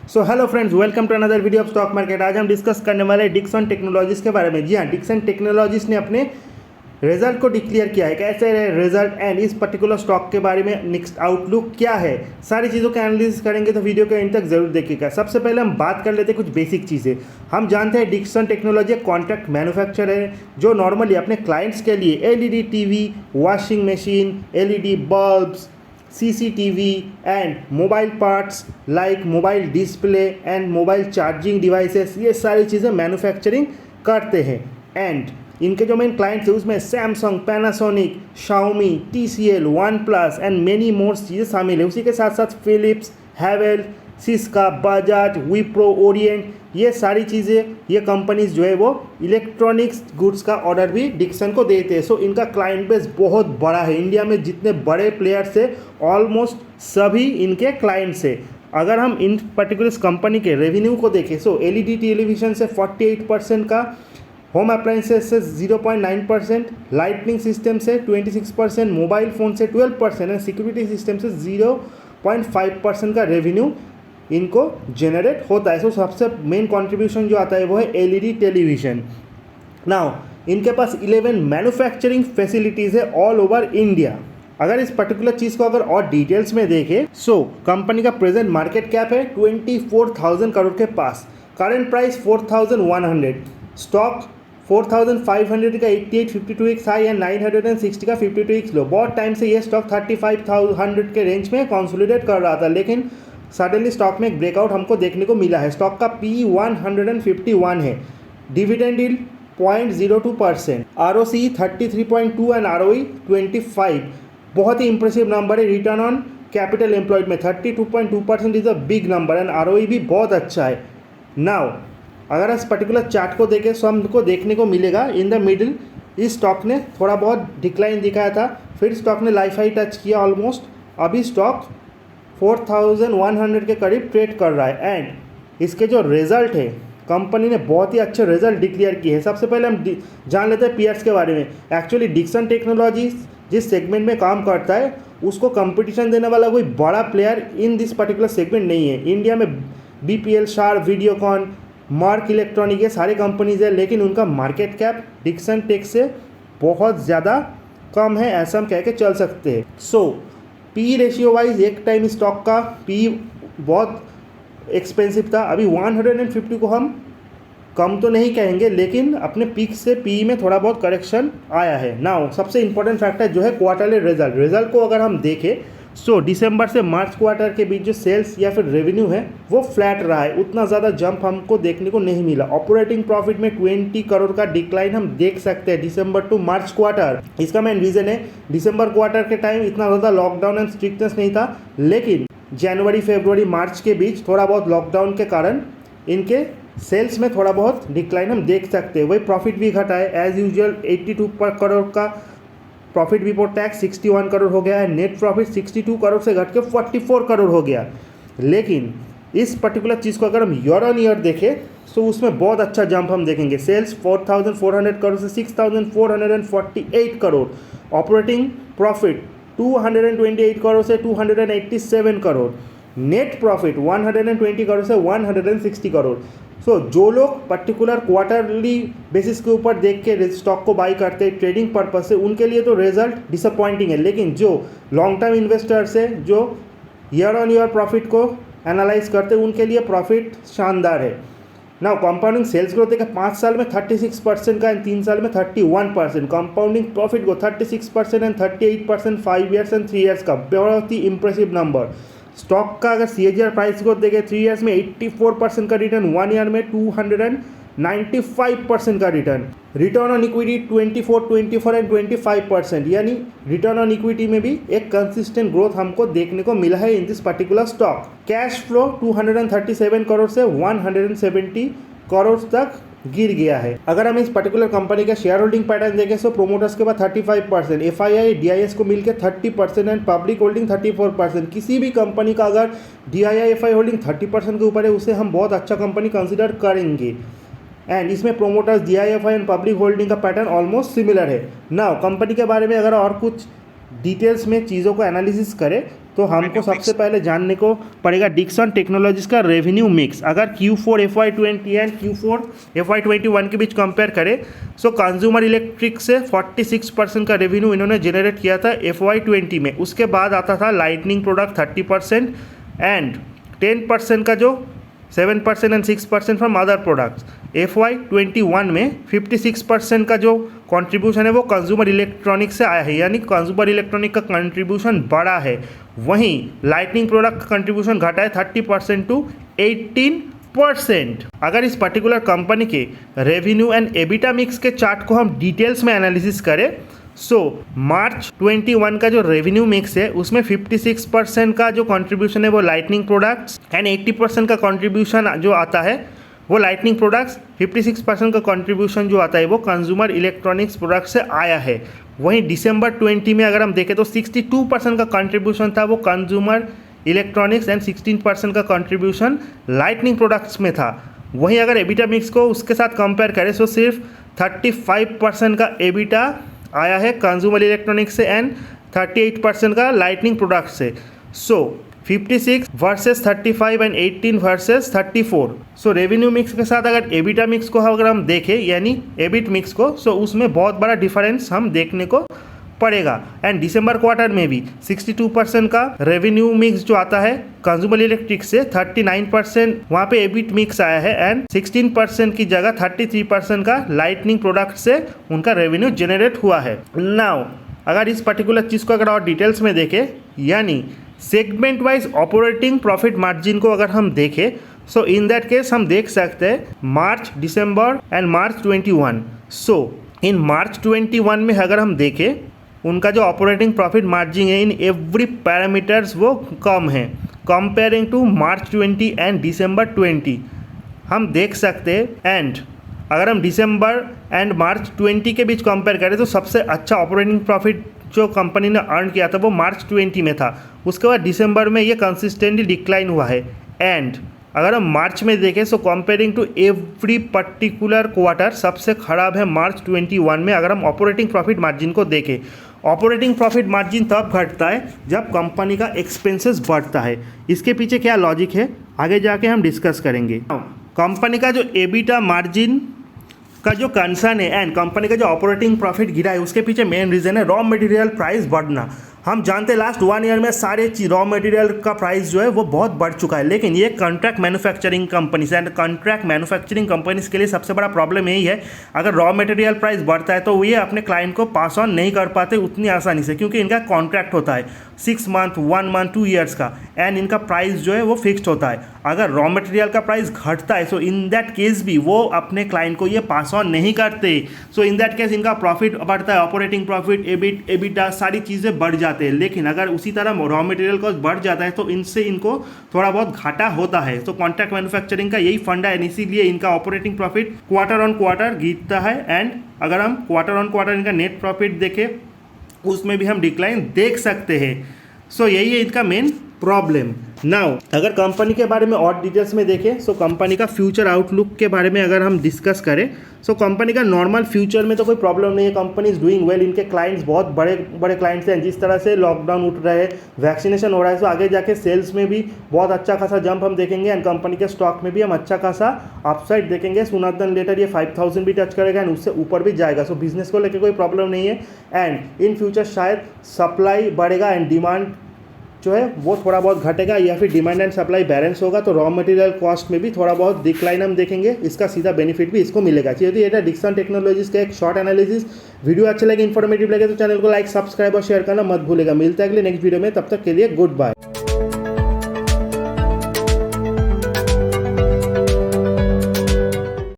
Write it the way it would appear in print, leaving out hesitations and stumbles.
So hello friends, welcome to another video of stock market. आज हम discuss करने वाले हैं डिक्सन टेक्नोलॉजीज के बारे में। जी हाँ, डिक्सन टेक्नोलॉजीज ने अपने रिजल्ट को डिक्लेयर किया है। कैसे है रिजल्ट एंड इस पर्टिकुलर स्टॉक के बारे में नेक्स्ट आउटलुक क्या है, सारी चीज़ों का एनालिसिस करेंगे, तो वीडियो के एंड तक जरूर देखिएगा। सबसे पहले हम बात कर लेते हैं कुछ बेसिक चीज़ें। हम जानते हैं डिक्सन टेक्नोलॉजी कॉन्ट्रैक्ट मैन्युफैक्चरर है जो नॉर्मली अपने क्लाइंट्स के लिए LED TV, washing machine, LED bulbs, CCTV and mobile parts like mobile display and mobile charging devices, ये सारी चीज़ें मैन्युफैक्चरिंग करते हैं। एंड इनके जो मेन क्लाइंट्स हैं उसमें Samsung, Panasonic, Xiaomi, TCL, OnePlus and many more चीज़ें शामिल है। उसी के साथ साथ फिलिप्स, हैवेल, सिस्का, बजाज, विप्रो, ओरिएंट, ये सारी चीज़ें, ये कंपनीज जो है वो इलेक्ट्रॉनिक्स गुड्स का ऑर्डर भी डिक्सन को देते हैं। सो इनका क्लाइंट बेस बहुत बड़ा है। इंडिया में जितने बड़े प्लेयर्स है ऑलमोस्ट सभी इनके क्लाइंट्स है। अगर हम इन पर्टिकुलर कंपनी के रेवेन्यू को देखें, सो एलईडी टेलीविजन से 48% का, होम अप्लाइंसेस से 0.9%, लाइटनिंग सिस्टम से 26%, मोबाइल फ़ोन से 12% एंड सिक्योरिटी सिस्टम से 0.5% का रेवेन्यू इनको जनरेट होता है। सो सबसे मेन कंट्रीब्यूशन जो आता है वो है एलईडी टेलीविज़न। नाउ इनके पास 11 मैन्युफैक्चरिंग फैसिलिटीज़ है ऑल ओवर इंडिया। अगर इस पर्टिकुलर चीज़ को अगर और डिटेल्स में देखें, सो कंपनी का प्रेजेंट मार्केट कैप है 24,000 करोड़ के पास, करंट प्राइस 4,100, स्टॉक 4,500 का 88.52x हाई एंड 960 का 52x लो। बहुत टाइम से ये स्टॉक 35,100 के रेंज में कंसोलिडेट कर रहा था, लेकिन सडनली स्टॉक में एक ब्रेकआउट हमको देखने को मिला है। स्टॉक का P 151 है, dividend yield 0.02%, ROCE 33.2 and ROE 25, बहुत ही इंप्रेसिव नंबर है। रिटर्न ऑन कैपिटल एम्प्लॉयड में 32.2% is a big number and ROE भी बहुत अच्छा है। नाउ अगर इस पर्टिकुलर चार्ट को देखें तो हमको देखने को मिलेगा इन द मिडिल इस स्टॉक ने थोड़ा बहुत डिक्लाइन दिखाया था, फिर स्टॉक ने लाइफ हाई टच किया ऑलमोस्ट। अभी स्टॉक 4,100 के करीब ट्रेड कर रहा है एंड इसके जो रिजल्ट है, कंपनी ने बहुत ही अच्छे रिजल्ट डिक्लेयर किए हैं। सबसे पहले हम जान लेते हैं पीयर्स के बारे में। एक्चुअली डिक्सन टेक्नोलॉजी जिस सेगमेंट में काम करता है उसको कंपटीशन देने वाला कोई बड़ा player in this particular segment नहीं है। इंडिया में BPL, sharp, Videocon, mark electronic, ये सारे कंपनीज है, लेकिन उनका मार्केट कैप डिक्सन टेक से बहुत ज़्यादा कम है, ऐसा हम कह के चल सकते हैं। सो पी रेशियो वाइज एक टाइम स्टॉक का पी बहुत एक्सपेंसिव था। अभी 150 को हम कम तो नहीं कहेंगे, लेकिन अपने पीक से पी में थोड़ा बहुत करेक्शन आया है। नाउ सबसे इंपॉर्टेंट फैक्टर जो है क्वार्टरली रिजल्ट को अगर हम देखें, सो दिसंबर से मार्च क्वार्टर के बीच जो सेल्स या फिर रेवेन्यू है वो फ्लैट रहा है, उतना ज़्यादा जंप हमको देखने को नहीं मिला। ऑपरेटिंग प्रॉफिट में 20 करोड़ का डिक्लाइन हम देख सकते हैं दिसंबर टू मार्च क्वार्टर। इसका मेन रीज़न है दिसंबर क्वार्टर के टाइम इतना ज़्यादा लॉकडाउन एंड स्ट्रिक्टनेस नहीं था, लेकिन जनवरी, फरवरी, मार्च के बीच थोड़ा बहुत लॉकडाउन के कारण इनके सेल्स में थोड़ा बहुत डिक्लाइन हम देख सकते हैं। वही प्रॉफिट भी घटा है एज यूजुअल। 82 करोड़ का प्रॉफिट बिफोर टैक्स 61 करोड़ हो गया है। नेट प्रॉफिट 62 करोड़ से घट के 44 करोड़ हो गया। लेकिन इस पर्टिकुलर चीज़ को अगर हम ईयर ऑन ईयर देखें तो उसमें बहुत अच्छा जंप हम देखेंगे। सेल्स 4,400 करोड़ से 6,448 करोड़, ऑपरेटिंग प्रॉफिट 228 करोड़ से 287 करोड़, नेट प्रॉफिट 120 करोड़ से 160 करोड़। सो जो लोग पर्टिकुलर क्वार्टरली बेसिस के ऊपर देख के स्टॉक को बाई करते हैं ट्रेडिंग पर्पज से, उनके लिए तो रिजल्ट डिसअपॉइंटिंग है, लेकिन जो लॉन्ग टर्म इन्वेस्टर्स है जो ईयर ऑन ईयर प्रॉफिट को एनालाइज करते हैं उनके लिए प्रॉफिट शानदार है। नाउ कंपाउंडिंग सेल्स ग्रोथ देखा 5 साल में 36% का एंड 3 साल में 31%, कंपाउंडिंग प्रॉफिट को 36% एंड 38% 5 ईयर्स एंड 3 ईयर्स का, बहुत ही इंप्रेसिव नंबर। स्टॉक का अगर CAGR प्राइस ग्रोथ देखें 3 ईयर्स में 84% का रिटर्न, 1 ईयर में 295% का return. Return on equity 24 and 25%, यानी रिटर्न ऑन इक्विटी में भी एक कंसिस्टेंट ग्रोथ हमको देखने को मिला है in this particular stock. Cash flow 237 crore से 170 करोड़ तक गिर गया है। अगर हम इस पर्टिकुलर कंपनी का शेयर होल्डिंग पैटर्न देखें तो प्रोमोटर्स के बाद 35%, FII DIS को मिलकर 30% एंड पब्लिक होल्डिंग 34%। किसी भी कंपनी का अगर DII FI होल्डिंग 30% के ऊपर है उसे हम बहुत अच्छा कंपनी कंसिडर करेंगे। एंड इसमें promoters DIFI and public holding का पैटर्न ऑलमोस्ट सिमिलर है। नाउ कंपनी के बारे में अगर और कुछ डिटेल्स में चीज़ों को एनालिसिस करें तो हमको सबसे पहले जानने को पड़ेगा डिक्सन टेक्नोलॉजीज का रेवेन्यू मिक्स। अगर Q4 FY20 and Q4 FY21 के बीच कंपेयर करें सो कंज्यूमर इलेक्ट्रिक से 46% का रेवेन्यू इन्होंने जनरेट किया था FY20 में। उसके बाद आता था लाइटनिंग प्रोडक्ट 30% एंड 10% का जो 7% and 6% from other products. FY21 में 56% का जो कंट्रीब्यूशन है वो कंज्यूमर इलेक्ट्रॉनिक से आया है, यानी कंज्यूमर इलेक्ट्रॉनिक का कंट्रीब्यूशन बढ़ा है। वहीं लाइटनिंग प्रोडक्ट का कंट्रीब्यूशन घटा है 30% टू 18%। अगर इस पर्टिकुलर कंपनी के रेवेन्यू एंड एबिटा मिक्स के चार्ट को हम डिटेल्स में एनालिसिस करें सो मार्च 21 का जो रेवेन्यू मिक्स है उसमें 56% का जो कंट्रीब्यूशन है वो लाइटनिंग प्रोडक्ट्स एंड 80% का कंट्रीब्यूशन जो आता है वो लाइटनिंग प्रोडक्ट्स, 56% का कंट्रीब्यूशन जो आता है वो कंज्यूमर इलेक्ट्रॉनिक्स प्रोडक्ट से आया है। वहीं दिसंबर 20 में अगर हम देखें तो 62% का कंट्रीब्यूशन था वो कंज्यूमर इलेक्ट्रॉनिक्स एंड 16% का कंट्रीब्यूशन लाइटनिंग प्रोडक्ट्स में था। वहीं अगर एबिटा मिक्स को उसके साथ कंपेयर करें तो सिर्फ 35% का एबिटा आया है कंज्यूमर इलेक्ट्रॉनिक्स से एंड 38% का लाइटनिंग प्रोडक्ट से। सो 56 versus 35 and 18 versus 34। So revenue mix के साथ अगर एबिटा मिक्स को अगर हम देखें यानी एबिट मिक्स को सो उसमें बहुत बड़ा डिफरेंस हम देखने को पड़ेगा। एंड दिसंबर क्वार्टर में भी 62% का रेवेन्यू मिक्स जो आता है कंज्यूमर इलेक्ट्रिक से 39% वहाँ पे एबिट मिक्स आया है एंड 16% की जगह 33% का लाइटनिंग प्रोडक्ट से उनका रेवेन्यू जनरेट हुआ है। नाउ अगर इस पर्टिकुलर चीज़ को अगर और डिटेल्स में देखें यानी segment wise operating profit margin को अगर हम देखें सो इन दैट केस हम देख सकते हैं मार्च, दिसंबर एंड मार्च 21। सो इन मार्च 21 में अगर हम देखें उनका जो ऑपरेटिंग प्रॉफिट मार्जिन है इन एवरी पैरामीटर्स वो कम है कंपेयरिंग टू मार्च 20 एंड दिसंबर 20 हम देख सकते हैं। एंड अगर हम दिसंबर एंड मार्च 20 के बीच कंपेयर करें तो सबसे अच्छा ऑपरेटिंग प्रॉफिट जो कंपनी ने अर्न किया था वो मार्च 20 में था। उसके बाद दिसंबर में ये कंसिस्टेंटली डिक्लाइन हुआ है। एंड अगर हम मार्च में देखें so comparing to every particular quarter सबसे खराब है मार्च 21 में। अगर हम ऑपरेटिंग प्रॉफिट मार्जिन को देखें, ऑपरेटिंग प्रॉफिट मार्जिन तब घटता है जब कंपनी का एक्सपेंसेस बढ़ता है। इसके पीछे क्या लॉजिक है आगे जाके हम डिस्कस करेंगे। कंपनी का जो एबिटा मार्जिन का जो कंसर्न है एंड कंपनी का जो ऑपरेटिंग प्रॉफिट गिरा है उसके पीछे मेन रीज़न है रॉ मटेरियल प्राइस बढ़ना। हम जानते हैं लास्ट 1 ईयर में सारे रॉ मटेरियल का प्राइस जो है वो बहुत बढ़ चुका है। लेकिन ये contract manufacturing companies and contract manufacturing companies के लिए सबसे बड़ा प्रॉब्लम यही है अगर रॉ मटेरियल प्राइस बढ़ता है तो ये अपने क्लाइंट को पास ऑन नहीं कर पाते उतनी आसानी से, क्योंकि इनका कॉन्ट्रैक्ट होता है 6 मंथ, 1 मंथ, 2 ईयर्स का एंड इनका प्राइस जो है वो फिक्स्ड होता है। अगर रॉ मटेरियल का प्राइस घटता है सो इन दैट केस भी वो अपने क्लाइंट को ये पास ऑन नहीं करते। सो इन दैट केस इनका प्रॉफिट बढ़ता है, ऑपरेटिंग प्रॉफिट, एबिटा सारी चीज़ें बढ़ जाते हैं। लेकिन अगर उसी तरह रॉ मटेरियल कॉस्ट बढ़ जाता है तो इनसे इनको थोड़ा बहुत घाटा होता है। तो कॉन्ट्रैक्ट मैन्युफैक्चरिंग का यही फंडा है, इसीलिए इनका operating profit quarter on quarter गिरता है। एंड अगर हम क्वार्टर ऑन क्वार्टर इनका नेट प्रॉफिट देखें उसमें भी हम डिक्लाइन देख सकते हैं। सो यही है इनका मेन प्रॉब्लम। नाउ अगर कंपनी के बारे में और डिटेल्स में देखें सो कंपनी का फ्यूचर आउटलुक के बारे में अगर हम डिस्कस करें सो कंपनी का नॉर्मल फ्यूचर में तो कोई प्रॉब्लम नहीं है। कंपनी इज डूइंग वेल, इनके क्लाइंट्स बहुत बड़े बड़े क्लाइंट्स हैं। जिस तरह से लॉकडाउन उठ रहे हैं, वैक्सीनेशन हो रहा है, सो आगे जाके सेल्स में भी बहुत अच्छा खासा जंप हम देखेंगे एंड कंपनी के स्टॉक में भी हम अच्छा खासा अपसाइड देखेंगे। सूनर देन लेटर ये 5000 भी टच करेगा एंड उससे ऊपर भी जाएगा। सो बिजनेस को लेकर कोई प्रॉब्लम नहीं है एंड इन फ्यूचर शायद सप्लाई बढ़ेगा एंड डिमांड जो है वो थोड़ा बहुत घटेगा या फिर डिमांड एंड सप्लाई बैलेंस होगा तो रॉ मटेरियल कॉस्ट में भी थोड़ा बहुत डिक्लाइन हम देखेंगे। इसका सीधा बेनिफिट भी इसको मिलेगा। यदि ये डिक्सन टेक्नोलॉजीज का एक शॉर्ट एनालिसिस वीडियो अच्छा लगे, इन्फॉर्मेटिव लगे तो चैनल को लाइक, सब्सक्राइब और शेयर करना मत भूलेगा। मिलता है अगले नेक्स्ट वीडियो में, तब तक के लिए गुड बाय।